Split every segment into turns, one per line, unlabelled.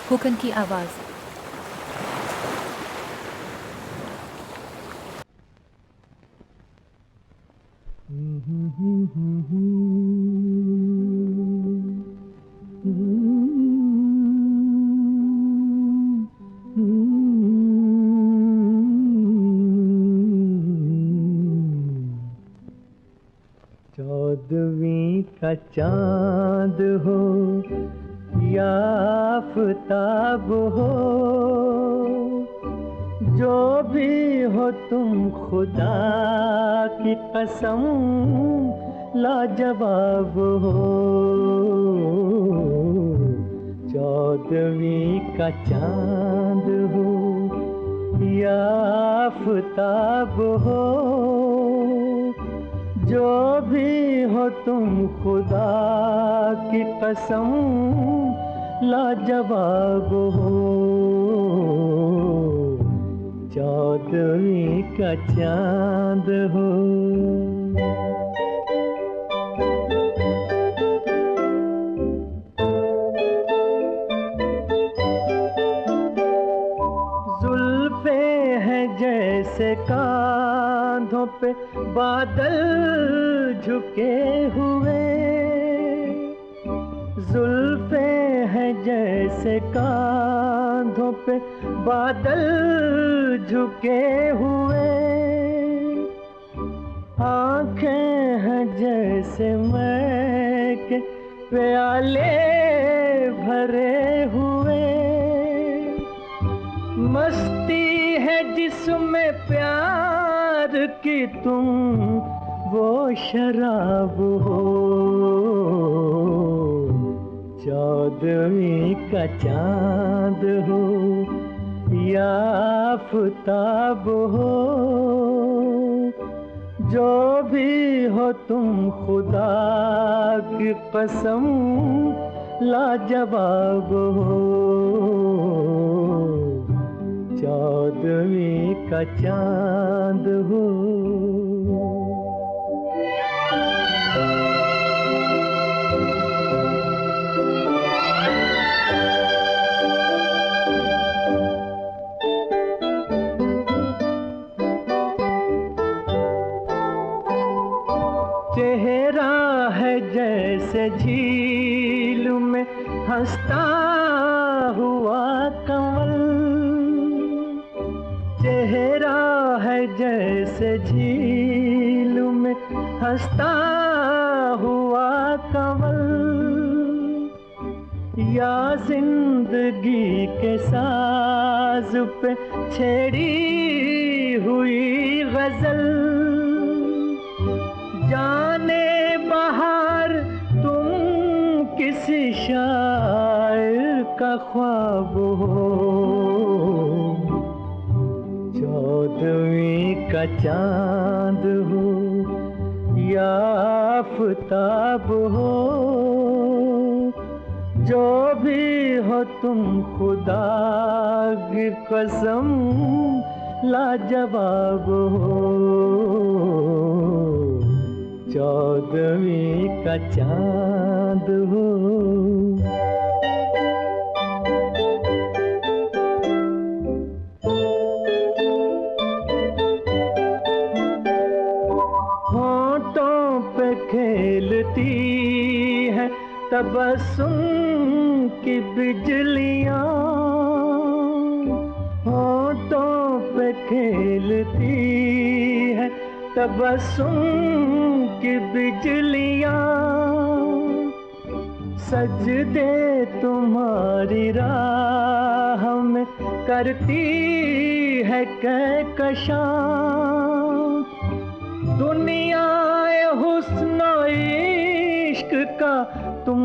कोकन की आवाज़।
चौदहवीं का चांद हो या आफताब हो, जो भी हो तुम खुदा की कसम लाजवाब हो। चौदहवीं का चांद हो या आफताब हो, जो भी हो तुम खुदा की कसम लाजवाब हो। चौदहवीं का चांद हो। जुल्फे हैं जैसे कांधों पे बादल झुके हुए, जुल्फे हैं जैसे कांधों पे बादल झुके हुए, आंखें हैं जैसे मैं के प्याले भरे हुए, मस्ती है जिसमें प्यार की तुम वो शराब हो। चौदहवीं का चांद हो या आफताब हो, जो भी हो तुम खुदा की कसम लाजवाब हो। चौदहवीं का चांद हो। चेहरा है जैसे झील में हंसता हुआ कमल, चेहरा है जैसे झील में हंसता हुआ कमल, या जिंदगी के साज पे छेड़ी हुई गजल, जाने बहार तुम किसी शायर का ख्वाब हो। चौदहवीं का चांद हो या आफताब हो, जो भी हो तुम खुदा की कसम लाजवाब हो। चौदहवीं का चांद हो। होंठों पे खेलती है तबस्सुम की बिजलियां, होंठों पे खेलती है तबस्सुम की बिजलियां, सजदे तुम्हारी राह में करती है कहकशां, दुनिया हुस्न इश्क का तुम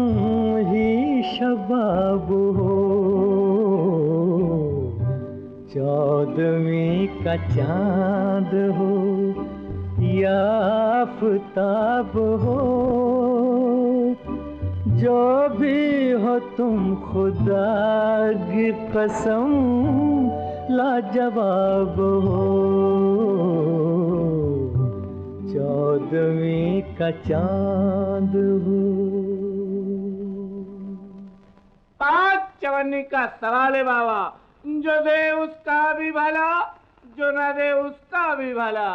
ही शबाब हो। चौदहवीं का चांद हो या आफताब हो, जो भी हो तुम खुदा की कसम लाजवाब हो। चौदहवीं का चांद हो।
पानी का सवाल है बाबा। जो दे उसका भी भला, जो ना दे उसका भी भला।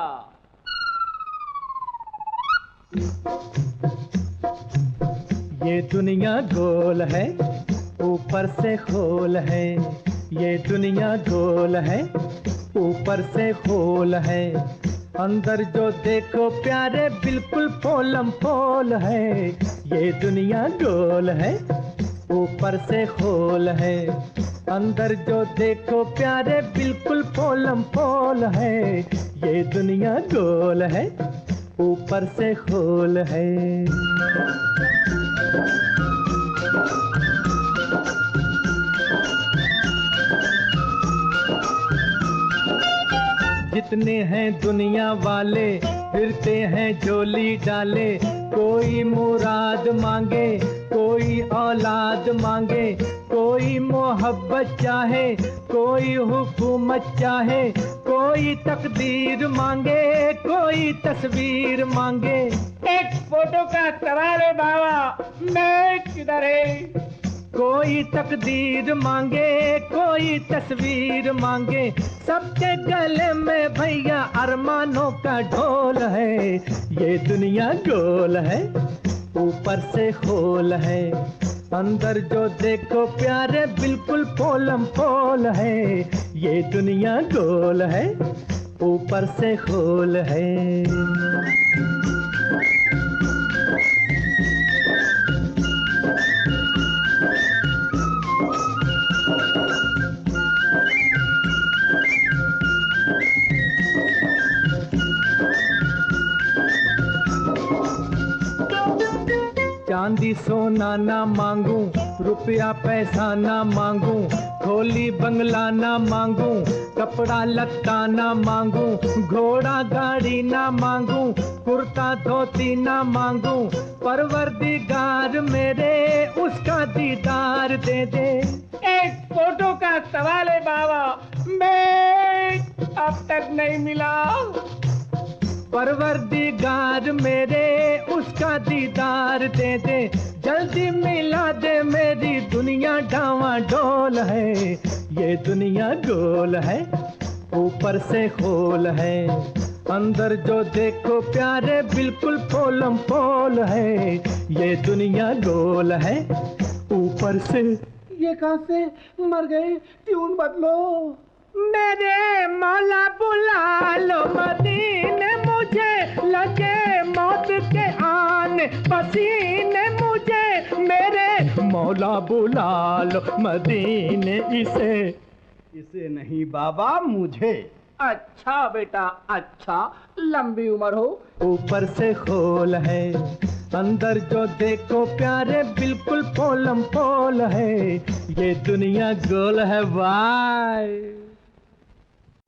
ये दुनिया गोल है, ऊपर से खोल है। ये दुनिया गोल है, ऊपर से खोल है। अंदर जो देखो प्यारे बिल्कुल पोलम पोल है। ये दुनिया गोल है, ऊपर से खोल है। अंदर जो देखो प्यारे बिल्कुल पोलम पोल है। ये दुनिया गोल है, ऊपर से खोल है। जितने हैं दुनिया वाले फिरते हैं झोली डाले। कोई मुराद मांगे, कोई औलाद मांगे, कोई मोहब्बत चाहे, कोई हुकूमत चाहे, कोई तकदीर मांगे, कोई तस्वीर मांगे।
एक फोटो का सवाल है बाबा, मैं किधर है?
कोई तकदीर मांगे, कोई तस्वीर मांगे। सबके गले में भैया अरमानों का ढोल है। ये दुनिया गोल है, ऊपर से खोल है। अंदर जो देखो प्यारे बिल्कुल पोलम पोल है। ये दुनिया गोल है, ऊपर से खोल है। चांदी सोना ना मांगू, रुपया पैसा ना मांगू, खोली बंगला ना मांगू, कपड़ा लत्ता ना मांगू, घोड़ा गाड़ी ना मांगू, कुर्ता धोती ना मांगू। परवरदिगार मेरे उसका दीदार दे दे।
एक फोटो का सवाल है बाबा, मैं अब तक नहीं मिला।
परवरदिगार मेरे उसका दीदार दे दे। जल्दी मिला दे, मेरी दुनिया डावाडोल है। ये दुनिया गोल है, ऊपर से खोल है। अंदर जो देखो प्यारे बिल्कुल पोलम पोल है। ये दुनिया गोल है, ऊपर से।
ये कहाँ से मर गए? ट्यून बदलो।
मेरे मौला बुला लो मदीने, मुझे लगे मौत के आने पसीने। मुझे मेरे मौला बुला लो मदीने, इसे
नहीं बाबा, मुझे। अच्छा बेटा अच्छा, लंबी उम्र हो।
ऊपर से खोल है, अंदर जो देखो प्यारे बिल्कुल पोलम पोल है। ये दुनिया गोल है भाई।